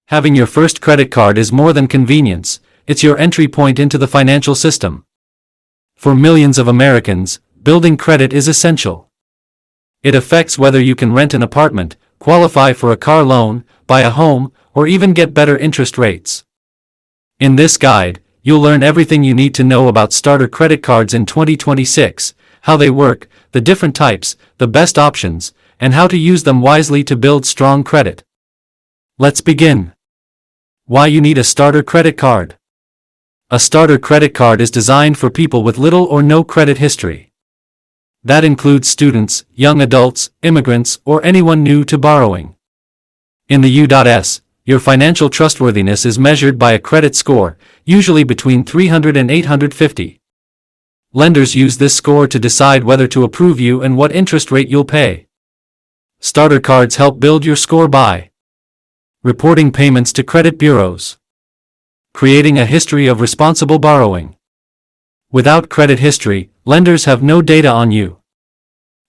Having your first credit card is more than convenience, it's your entry point into the financial system. For millions of Americans, building credit is essential. It affects whether you can rent an apartment, qualify for a car loan, buy a home, or even get better interest rates. In this guide, you'll learn everything you need to know about starter credit cards in 2026, how they work, the different types, the best options, and how to use them wisely to build strong credit. Let's begin. Why you need a starter credit card. A starter credit card is designed for people with little or no credit history. That includes students, young adults, immigrants, or anyone new to borrowing. In the U.S., your financial trustworthiness is measured by a credit score, usually between 300 and 850. Lenders use this score to decide whether to approve you and what interest rate you'll pay. Starter cards help build your score by reporting payments to credit bureaus, creating a history of responsible borrowing. Without credit history, lenders have no data on you.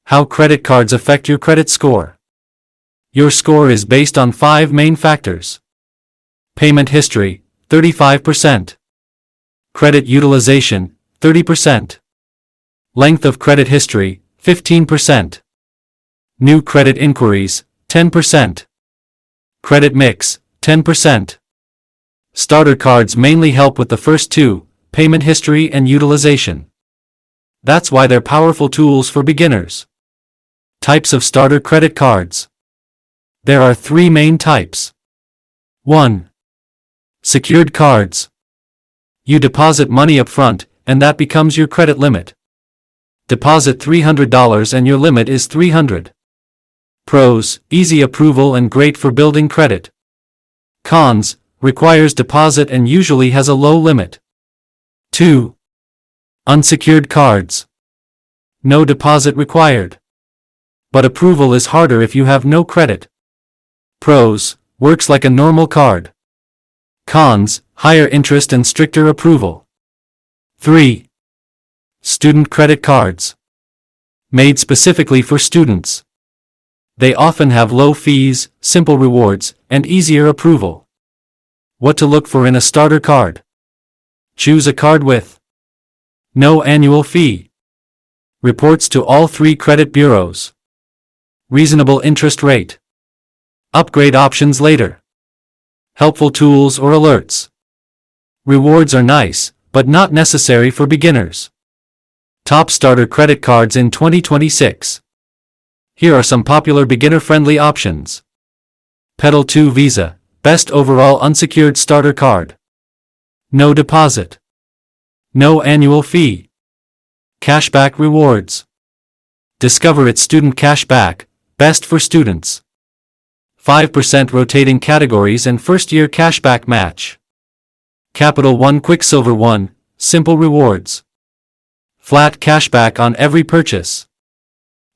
How credit cards affect your credit score. Your score is based on 5 main factors. Payment history, 35%. Credit utilization, 30%. Length of credit history, 15%. New credit inquiries, 10%. Credit mix, 10%. Starter cards mainly help with the first 2, payment history and utilization. That's why they're powerful tools for beginners. Types of starter credit cards. There are 3 main types. 1. Secured cards. You deposit money up front, and that becomes your credit limit. Deposit $300 and your limit is $300. Pros, easy approval and great for building credit. Cons, requires deposit and usually has a low limit. 2. Unsecured cards. No deposit required. But approval is harder if you have no credit. Pros, works like a normal card. Cons, higher interest and stricter approval. 3. Student credit cards. Made specifically for students. They often have low fees, simple rewards, and easier approval. What to look for in a starter card. Choose a card with no annual fee. Reports to all 3 credit bureaus. Reasonable interest rate. Upgrade options later. Helpful tools or alerts. Rewards are nice, but not necessary for beginners. Top starter credit cards in 2026. Here are some popular beginner-friendly options. Pedal 2 Visa, best overall unsecured starter card. No deposit. No annual fee. Cashback rewards. Discover It Student Cashback, best for students. 5% rotating categories and first-year cashback match. Capital One Quicksilver One, simple rewards. Flat cashback on every purchase.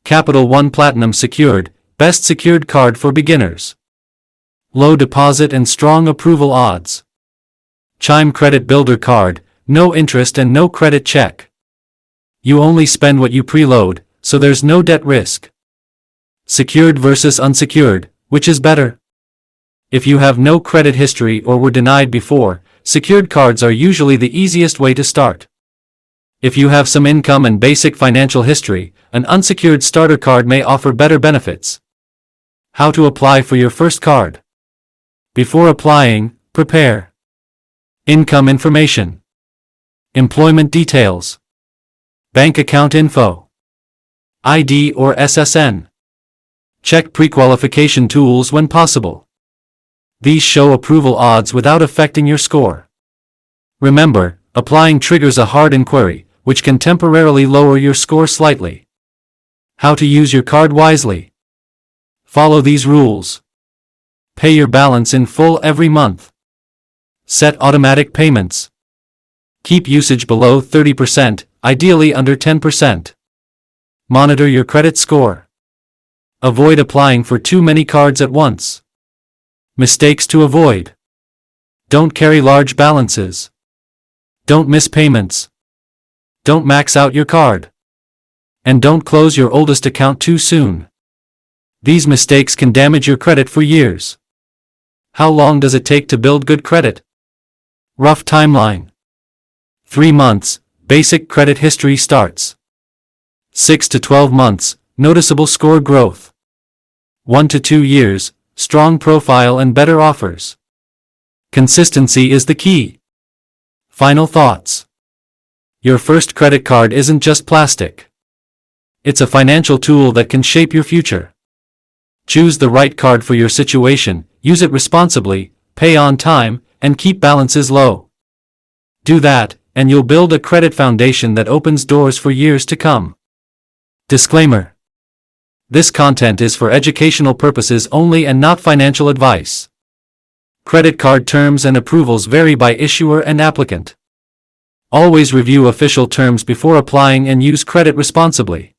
Capital One Platinum Secured, best secured card for beginners. Low deposit and strong approval odds. Chime Credit Builder Card, no interest and no credit check. You only spend what you preload, so there's no debt risk. Secured versus unsecured, which is better? If you have no credit history or were denied before, secured cards are usually the easiest way to start. If you have some income and basic financial history, an unsecured starter card may offer better benefits. How to apply for your first card. Before applying, prepare. Income information. Employment details. Bank account info. ID or SSN. Check pre-qualification tools when possible. These show approval odds without affecting your score. Remember, applying triggers a hard inquiry, which can temporarily lower your score slightly. How to use your card wisely. Follow these rules. Pay your balance in full every month. Set automatic payments. Keep usage below 30%, ideally under 10%. Monitor your credit score. Avoid applying for too many cards at once. Mistakes to avoid. Don't carry large balances. Don't miss payments. Don't max out your card. And don't close your oldest account too soon. These mistakes can damage your credit for years. How long does it take to build good credit? Rough timeline. 3 months, basic credit history starts. 6 to 12 months, noticeable score growth. 1 to 2 years, strong profile and better offers. Consistency is the key. Final thoughts. Your first credit card isn't just plastic. It's a financial tool that can shape your future. Choose the right card for your situation, use it responsibly, pay on time, and keep balances low. Do that, and you'll build a credit foundation that opens doors for years to come. Disclaimer. This content is for educational purposes only and not financial advice. Credit card terms and approvals vary by issuer and applicant. Always review official terms before applying and use credit responsibly.